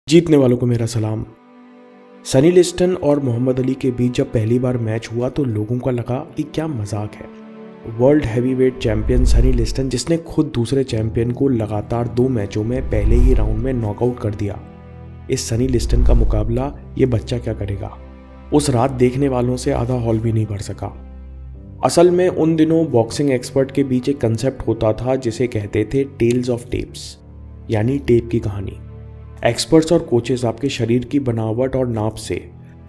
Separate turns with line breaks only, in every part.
जीतने वालों को मेरा सलाम। सनी लिस्टन और मोहम्मद अली के बीच जब पहली बार मैच हुआ तो लोगों को लगा कि क्या मजाक है। World heavyweight champion Sonny Liston, जिसने खुद दूसरे चैंपियन को लगातार 2 मैचों में पहले ही राउंड में नॉकआउट कर दिया, इस सनी लिस्टन का मुकाबला ये बच्चा क्या करेगा। उस रात देखने वालों से आधा हॉल भी नहीं भर सका। असल में उन दिनों बॉक्सिंग एक्सपर्ट के बीच एक कंसेप्ट होता था जिसे कहते थे टेल्स ऑफ टेप्स, यानी टेप की कहानी। एक्सपर्ट्स और कोचेस आपके शरीर की बनावट और नाप से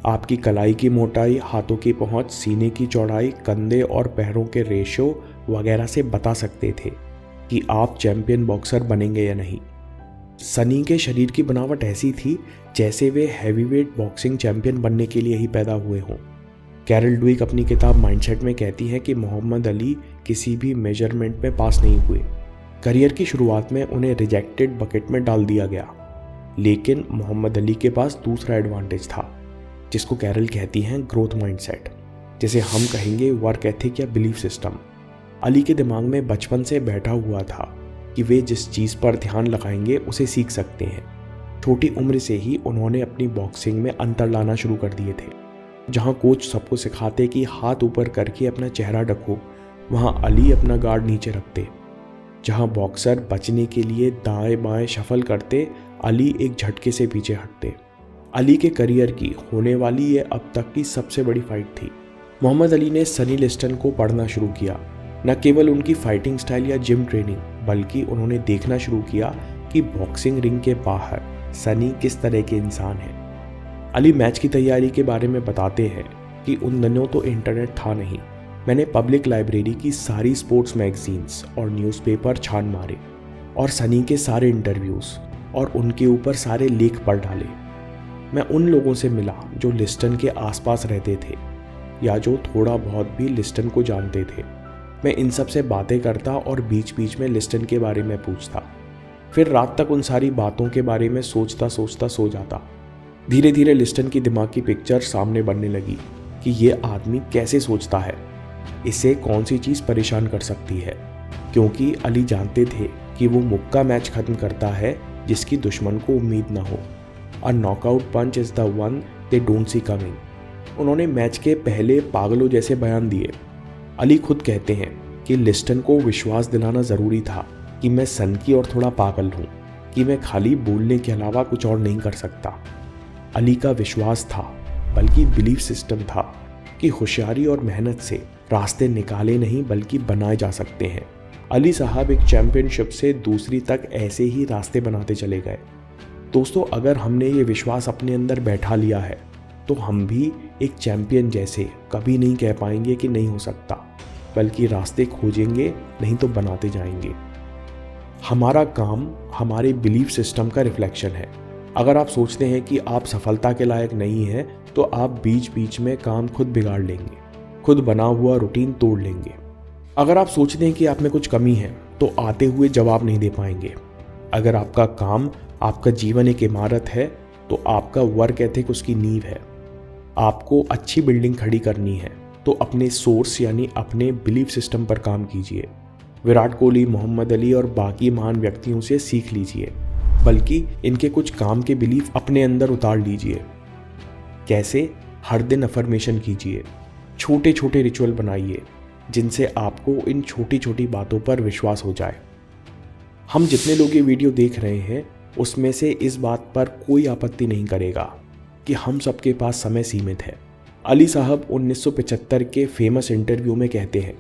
आपकी कलाई की मोटाई, हाथों की पहुंच, सीने की चौड़ाई, कंधे और पैरों के रेशो वगैरह से बता सकते थे कि आप चैंपियन बॉक्सर बनेंगे या नहीं। सनी के शरीर की बनावट ऐसी थी जैसे वे हैवीवेट बॉक्सिंग चैंपियन बनने के लिए ही पैदा हुए हों। कैरल ड्वेक अपनी किताब माइंडसेट में कहती है कि मोहम्मद अली किसी भी मेजरमेंट में पास नहीं हुए। करियर की शुरुआत में उन्हें रिजेक्टेड बकेट में डाल दिया गया, लेकिन मोहम्मद अली के पास दूसरा एडवांटेज था जिसको कैरल कहती हैं ग्रोथ माइंडसेट, जिसे हम कहेंगे वर्क एथिक या बिलीफ सिस्टम। अली के दिमाग में बचपन से बैठा हुआ था कि वे जिस चीज़ पर ध्यान लगाएंगे उसे सीख सकते हैं। छोटी उम्र से ही उन्होंने अपनी बॉक्सिंग में अंतर लाना शुरू कर दिए थे। जहां कोच सबको सिखाते कि हाथ ऊपर करके अपना चेहरा ढको, वहां अली अपना गार्ड नीचे रखते। जहां बॉक्सर बचने के लिए दाएं बाएं शफल करते, अली एक झटके से पीछे हटते। अली के करियर की होने वाली ये अब तक की सबसे बड़ी फाइट थी। मोहम्मद अली ने सनी लिस्टन को पढ़ना शुरू किया, न केवल उनकी फाइटिंग स्टाइल या जिम ट्रेनिंग, बल्कि उन्होंने देखना शुरू किया कि बॉक्सिंग रिंग के बाहर सनी किस तरह के इंसान हैं। अली मैच की तैयारी के बारे में बताते हैं कि उन दिनों तो इंटरनेट था नहीं। मैंने पब्लिक लाइब्रेरी की सारी स्पोर्ट्स मैगजीन्स और न्यूज़पेपर छान मारे और सनी के सारे इंटरव्यूज़ और उनके ऊपर सारे लेख पढ़ डाले। मैं उन लोगों से मिला जो लिस्टन के आसपास रहते थे या जो थोड़ा बहुत भी लिस्टन को जानते थे। मैं इन सब से बातें करता और बीच बीच में लिस्टन के बारे में पूछता। फिर रात तक उन सारी बातों के बारे में सोचता सोचता सो जाता। धीरे धीरे लिस्टन की दिमाग की पिक्चर सामने बनने लगी कि ये आदमी कैसे सोचता है, इसे कौन सी चीज़ परेशान कर सकती है, क्योंकि अली जानते थे कि वो मुक्का मैच खत्म करता है जिसकी दुश्मन को उम्मीद ना हो। A knockout punch is the one they don't see coming. उन्होंने मैच के पहले पागलों जैसे बयान दिए। अली खुद कहते हैं कि लिस्टन को विश्वास दिलाना ज़रूरी था कि मैं सनकी और थोड़ा पागल हूँ, कि मैं खाली बोलने के अलावा कुछ और नहीं कर सकता। अली का विश्वास था, बल्कि बिलीफ सिस्टम था कि होशियारी और मेहनत से रास्ते निकाले नहीं बल्कि बनाए जा सकते हैं। अली साहब एक चैंपियनशिप से दूसरी तक ऐसे ही रास्ते बनाते चले गए। दोस्तों, अगर हमने ये विश्वास अपने अंदर बैठा लिया है तो हम भी एक चैंपियन जैसे कभी नहीं कह पाएंगे कि नहीं हो सकता, बल्कि रास्ते खोजेंगे, नहीं तो बनाते जाएंगे। हमारा काम हमारे बिलीफ सिस्टम का रिफ्लेक्शन है। अगर आप सोचते हैं कि आप सफलता के लायक नहीं हैं, तो आप बीच बीच में काम खुद बिगाड़ लेंगे, खुद बना हुआ रूटीन तोड़ लेंगे। अगर आप सोचते हैं कि आप में कुछ कमी है, तो आते हुए जवाब नहीं दे पाएंगे। अगर आपका काम, आपका जीवन एक इमारत है, तो आपका वर्क एथिक उसकी नींव है। आपको अच्छी बिल्डिंग खड़ी करनी है, तो अपने सोर्स यानी अपने बिलीफ सिस्टम पर काम कीजिए। विराट कोहली, मोहम्मद अली और बाकी महान व्यक्तियों से सीख लीजिए, बल्कि इनके कुछ काम के बिलीफ अपने अंदर उतार लीजिए। कैसे? हर दिन अफर्मेशन कीजिए, छोटे छोटे रिचुअल बनाइए जिनसे आपको इन छोटी छोटी बातों पर विश्वास हो जाए। हम जितने लोग ये वीडियो देख रहे हैं, उसमें से इस बात पर कोई आपत्ति नहीं करेगा कि हम सबके पास समय सीमित है। अली साहब 1975 के फेमस इंटरव्यू में कहते हैं,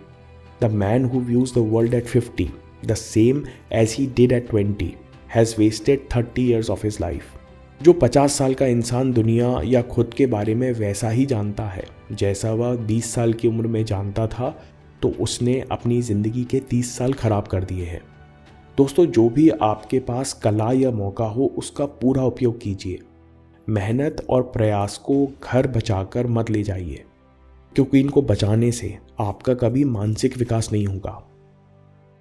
the man who views the world at 50 the same age he did at 20 has wasted 30 years of his life. जो 50 साल का इंसान दुनिया या खुद के बारे में वैसा ही जानता है जैसा वह 20 साल की उम्र में जानता था, तो उसने अपनी ज़िंदगी के 30 साल खराब कर दिए हैं। दोस्तों, जो भी आपके पास कला या मौका हो उसका पूरा उपयोग कीजिए। मेहनत और प्रयास को घर बचाकर मत ले जाइए, क्योंकि इनको बचाने से आपका कभी मानसिक विकास नहीं होगा।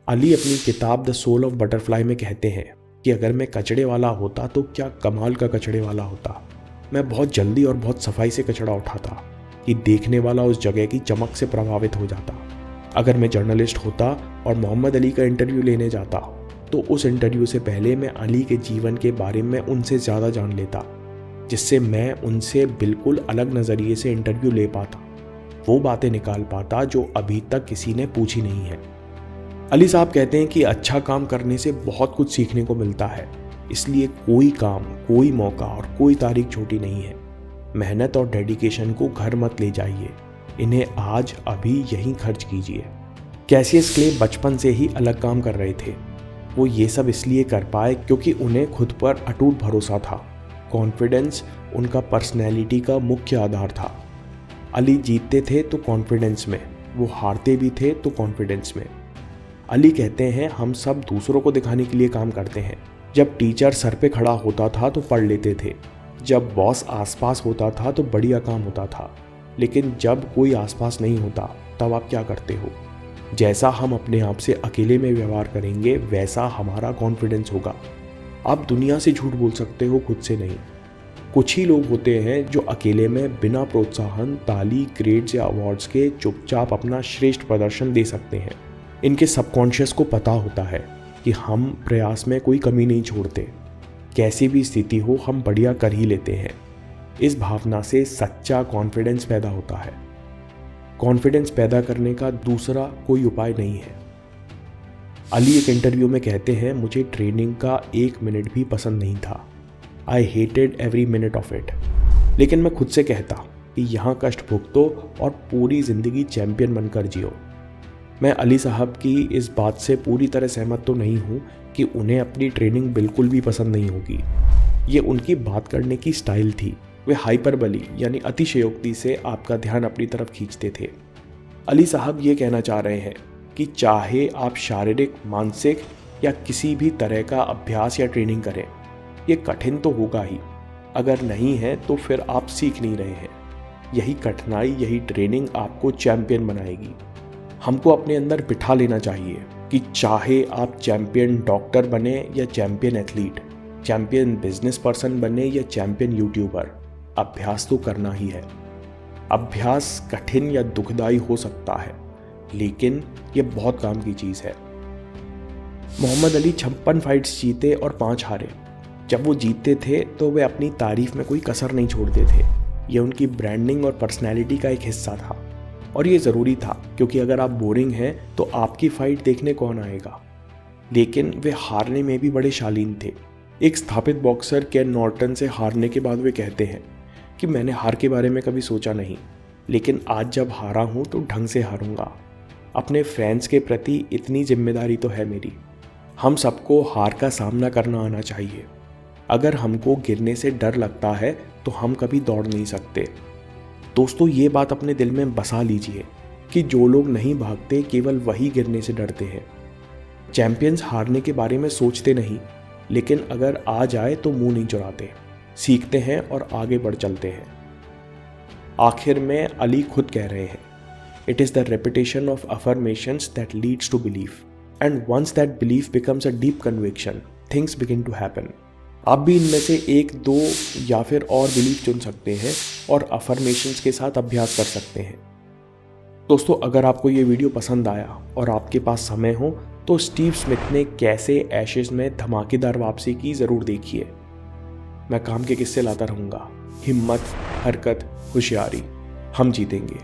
अली अपनी किताब द सोल ऑफ बटरफ्लाई में कहते हैं कि अगर मैं कचड़े वाला होता तो क्या कमाल का कचड़े वाला होता। मैं बहुत जल्दी और बहुत सफाई से कचड़ा उठाता कि देखने वाला उस जगह की चमक से प्रभावित हो जाता। अगर मैं जर्नलिस्ट होता और मोहम्मद अली का इंटरव्यू लेने जाता तो उस इंटरव्यू से पहले मैं अली के जीवन के बारे में उनसे ज़्यादा जान लेता, जिससे मैं उनसे बिल्कुल अलग नज़रिए से इंटरव्यू ले पाता, वो बातें निकाल पाता जो अभी तक किसी ने पूछी नहीं है। अली साहब कहते हैं कि अच्छा काम करने से बहुत कुछ सीखने को मिलता है, इसलिए कोई काम, कोई मौका और कोई तारीख छोटी नहीं है। मेहनत और डेडिकेशन को घर मत ले जाइए, इन्हें आज अभी यहीं खर्च कीजिए। कैसियस क्ले बचपन से ही अलग काम कर रहे थे। वो ये सब इसलिए कर पाए क्योंकि उन्हें खुद पर अटूट भरोसा था। कॉन्फिडेंस उनका पर्सनैलिटी का मुख्य आधार था। अली जीतते थे तो कॉन्फिडेंस में, वो हारते भी थे तो कॉन्फिडेंस में। अली कहते हैं हम सब दूसरों को दिखाने के लिए काम करते हैं। जब टीचर सर पे खड़ा होता था तो पढ़ लेते थे, जब बॉस आसपास होता था तो बढ़िया काम होता था, लेकिन जब कोई आसपास नहीं होता तब आप क्या करते हो? जैसा हम अपने आप से अकेले में व्यवहार करेंगे वैसा हमारा कॉन्फिडेंस होगा। आप दुनिया से झूठ बोल सकते हो, खुद से नहीं। कुछ ही लोग होते हैं जो अकेले में बिना प्रोत्साहन, ताली, ग्रेड्स या अवार्ड्स के चुपचाप अपना श्रेष्ठ प्रदर्शन दे सकते हैं। इनके सबकॉन्शियस को पता होता है कि हम प्रयास में कोई कमी नहीं छोड़ते, कैसी भी स्थिति हो हम बढ़िया कर ही लेते हैं। इस भावना से सच्चा कॉन्फिडेंस पैदा होता है। कॉन्फिडेंस पैदा करने का दूसरा कोई उपाय नहीं है। अली एक इंटरव्यू में कहते हैं, मुझे ट्रेनिंग का 1 मिनट भी पसंद नहीं था। I hated every minute of it. लेकिन मैं खुद से कहता कि यहाँ कष्ट भुगतो और पूरी ज़िंदगी चैंपियन बनकर जियो। मैं अली साहब की इस बात से पूरी तरह सहमत तो नहीं हूँ कि उन्हें अपनी ट्रेनिंग बिल्कुल भी पसंद नहीं होगी। ये उनकी बात करने की स्टाइल थी। वे हाइपरबली यानी अतिशयोक्ति से आपका ध्यान अपनी तरफ खींचते थे। अली साहब ये कहना चाह रहे हैं कि चाहे आप शारीरिक, मानसिक या किसी भी तरह का अभ्यास या ट्रेनिंग करें, ये कठिन तो होगा ही। अगर नहीं है तो फिर आप सीख नहीं रहे हैं। यही कठिनाई, यही ट्रेनिंग आपको चैंपियन बनाएगी। हमको अपने अंदर बिठा लेना चाहिए कि चाहे आप चैंपियन डॉक्टर बने या champion athlete, champion business person बने या चैंपियन यूट्यूबर, अभ्यास तो करना ही है। अभ्यास कठिन या दुखदाई हो सकता है, लेकिन ये बहुत काम की चीज़ है। मोहम्मद अली 56 फाइट्स जीते और 5 हारे। जब वो जीतते थे तो वे अपनी तारीफ में कोई कसर नहीं छोड़ते थे। ये उनकी ब्रांडिंग और पर्सनैलिटी का एक हिस्सा था, और ये ज़रूरी था क्योंकि अगर आप बोरिंग हैं तो आपकी फ़ाइट देखने कौन आएगा। लेकिन वे हारने में भी बड़े शालीन थे। एक स्थापित बॉक्सर केन नॉर्टन से हारने के बाद वे कहते हैं कि मैंने हार के बारे में कभी सोचा नहीं, लेकिन आज जब हारा हूँ तो ढंग से हारूंगा। अपने फैंस के प्रति इतनी जिम्मेदारी तो है मेरी। हम सबको हार का सामना करना आना चाहिए। अगर हमको गिरने से डर लगता है तो हम कभी दौड़ नहीं सकते। दोस्तों, ये बात अपने दिल में बसा लीजिए कि जो लोग नहीं भागते केवल वही गिरने से डरते हैं। चैंपियंस हारने के बारे में सोचते नहीं, लेकिन अगर आ जाए तो मुंह नहीं चुराते, सीखते हैं और आगे बढ़ चलते हैं। आखिर में अली खुद कह रहे हैं, it is the repetition of affirmations that leads to belief, and once that belief becomes a deep conviction, things begin to happen. आप भी इनमें से 1, 2 या फिर और बिलीफ चुन सकते हैं और अफर्मेशंस के साथ अभ्यास कर सकते हैं। दोस्तों, अगर आपको ये वीडियो पसंद आया और आपके पास समय हो तो स्टीव स्मिथ ने कैसे एशेज में धमाकेदार वापसी की ज़रूर देखिए। मैं काम के किस्से लाता रहूँगा। हिम्मत, हरकत, होशियारी, हम जीतेंगे।